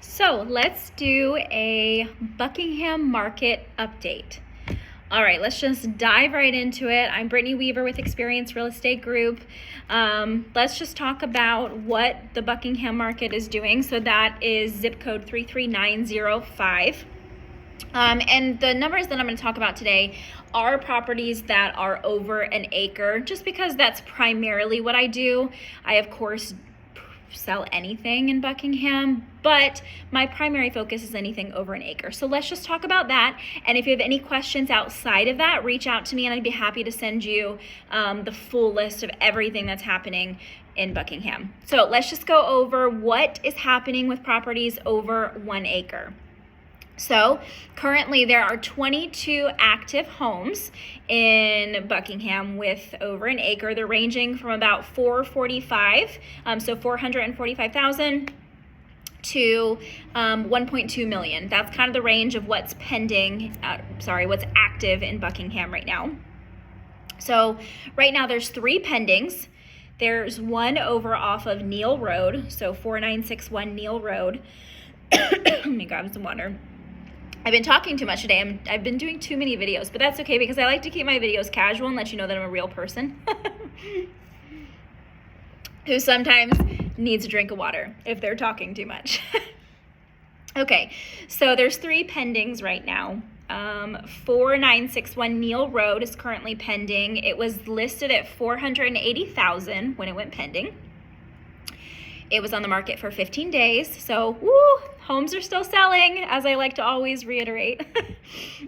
So let's do a Buckingham market update. All right, let's just dive right into it. I'm Brittany Weaver with Experience Real Estate Group. Let's just talk about what the Buckingham market is doing. So that is zip code 33905. And the numbers that I'm going to talk about today are properties that are over an acre, just because that's primarily what I do. I, of course, sell anything in Buckingham, but my primary focus is anything over an acre. So let's just talk about that. And if you have any questions outside of that, reach out to me and I'd be happy to send you the full list of everything that's happening in Buckingham. So let's just go over what is happening with properties over 1 acre. So currently there are 22 active homes in Buckingham with over an acre. They're ranging from about 445, so 445,000 to 1.2 million. That's kind of the range of what's what's active in Buckingham right now. So right now there's 3 pendings. There's one over off of Neal Road, so 4961 Neal Road. Let me grab some water. I've been talking too much today. I've been doing too many videos, but that's okay because I like to keep my videos casual and let you know that I'm a real person who sometimes needs a drink of water if they're talking too much. Okay, so there's 3 pendings right now. 4961 Neal Road is currently pending. It was listed at $480,000 when it went pending. It was on the market for 15 days, so homes are still selling, as I like to always reiterate.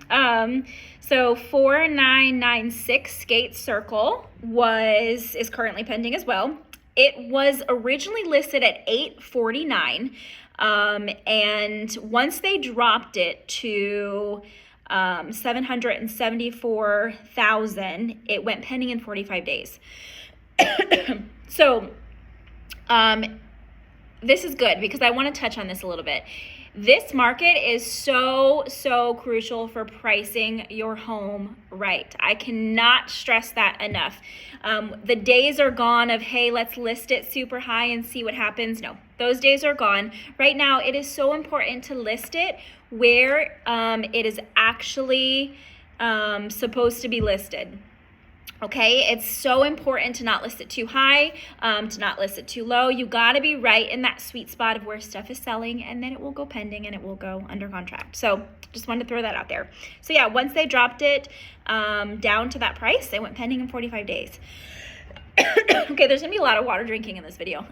So 4996 Skate Circle is currently pending as well. It was originally listed at $849, and once they dropped it to $774,000, it went pending in 45 days. So this is good because I want to touch on this a little bit. This market is so crucial for pricing your home right. I cannot stress that enough. The days are gone of, hey, let's list it super high and see what happens. No, those days are gone. Right now, it is so important to list it where it is actually supposed to be listed. Okay, it's so important to not list it too high, to not list it too low. You got to be right in that sweet spot of where stuff is selling, and then it will go pending and it will go under contract. So just wanted to throw that out there. So yeah, once they dropped it down to that price, it went pending in 45 days. Okay, there's gonna be a lot of water drinking in this video.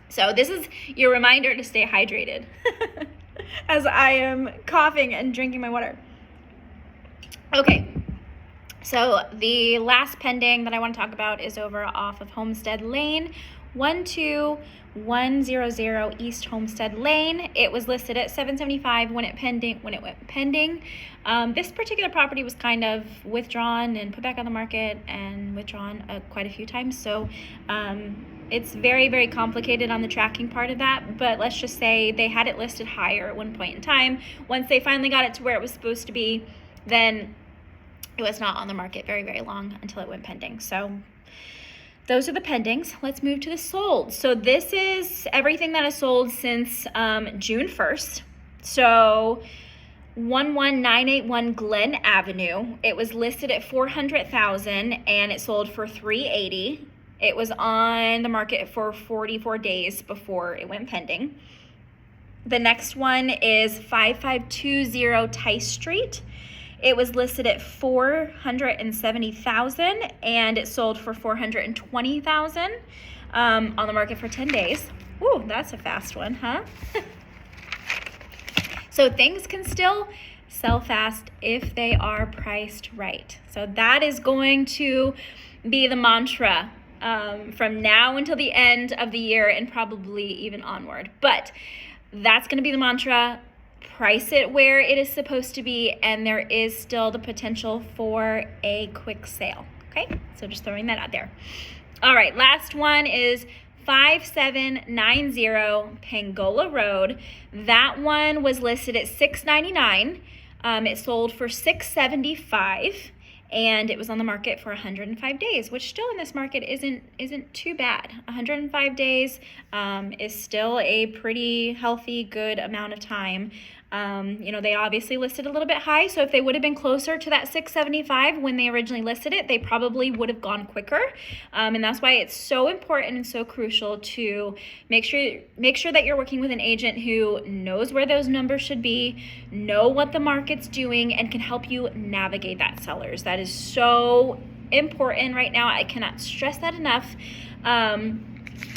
So this is your reminder to stay hydrated as I am coughing and drinking my water. Okay. So the last pending that I want to talk about is over off of Homestead Lane, 12100 East Homestead Lane. It was listed at $775 when it went pending. This particular property was kind of withdrawn and put back on the market and withdrawn quite a few times. So it's very complicated on the tracking part of that, but let's just say they had it listed higher at one point in time. Once they finally got it to where it was supposed to be, then it was not on the market very long until it went pending. So those are the pendings. Let's move to the sold. So this is everything that is sold since June 1st. So 11981 Glen Avenue. It was listed at $400,000 and it sold for $380. It was on the market for 44 days before it went pending. The next one is 5520 Tice Street. It was listed at $470,000 and it sold for $420,000 on the market for 10 days. Ooh, that's a fast one, huh? So things can still sell fast if they are priced right. So that is going to be the mantra from now until the end of the year and probably even onward. But that's going to be the mantra. Price it where it is supposed to be, and there is still the potential for a quick sale. Okay, so just throwing that out there. All right, last one is 5790 Pangola Road. That one was listed at $699. It sold for $675, and it was on the market for 105 days, which still in this market isn't too bad. 105 days is still a pretty healthy, good amount of time. They obviously listed a little bit high, so if they would have been closer to that 675 when they originally listed it, they probably would have gone quicker. And that's why it's so important and so crucial to make sure that you're working with an agent who knows where those numbers should be, know what the market's doing, and can help you navigate that, sellers. That is so important right now. I cannot stress that enough.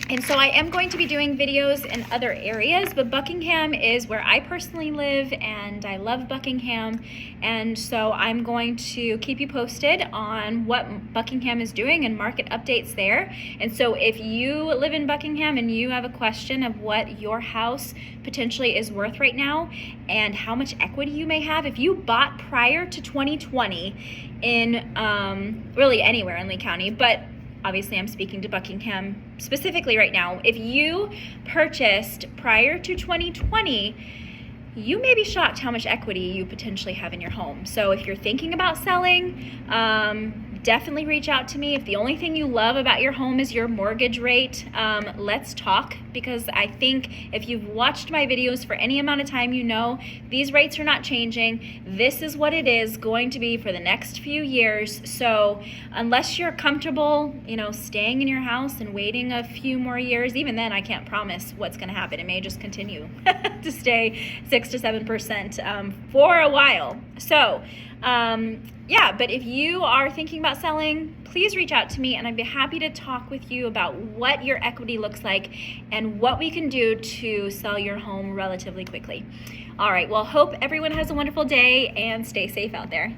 And so I am going to be doing videos in other areas, but Buckingham is where I personally live, and I love Buckingham. And so I'm going to keep you posted on what Buckingham is doing and market updates there. And so if you live in Buckingham and you have a question of what your house potentially is worth right now and how much equity you may have, if you bought prior to 2020 in really anywhere in Lee County, but obviously I'm speaking to Buckingham specifically right now. If you purchased prior to 2020, you may be shocked how much equity you potentially have in your home. So if you're thinking about selling, definitely reach out to me. If the only thing you love about your home is your mortgage rate, let's talk, because I think if you've watched my videos for any amount of time, you know these rates are not changing. This is what it is going to be for the next few years. So unless you're comfortable, staying in your house and waiting a few more years, even then I can't promise what's going to happen. It may just continue to stay 6 to 7% for a while. So but if you are thinking about selling, please reach out to me, and I'd be happy to talk with you about what your equity looks like and what we can do to sell your home relatively quickly. All right, well, hope everyone has a wonderful day and stay safe out there.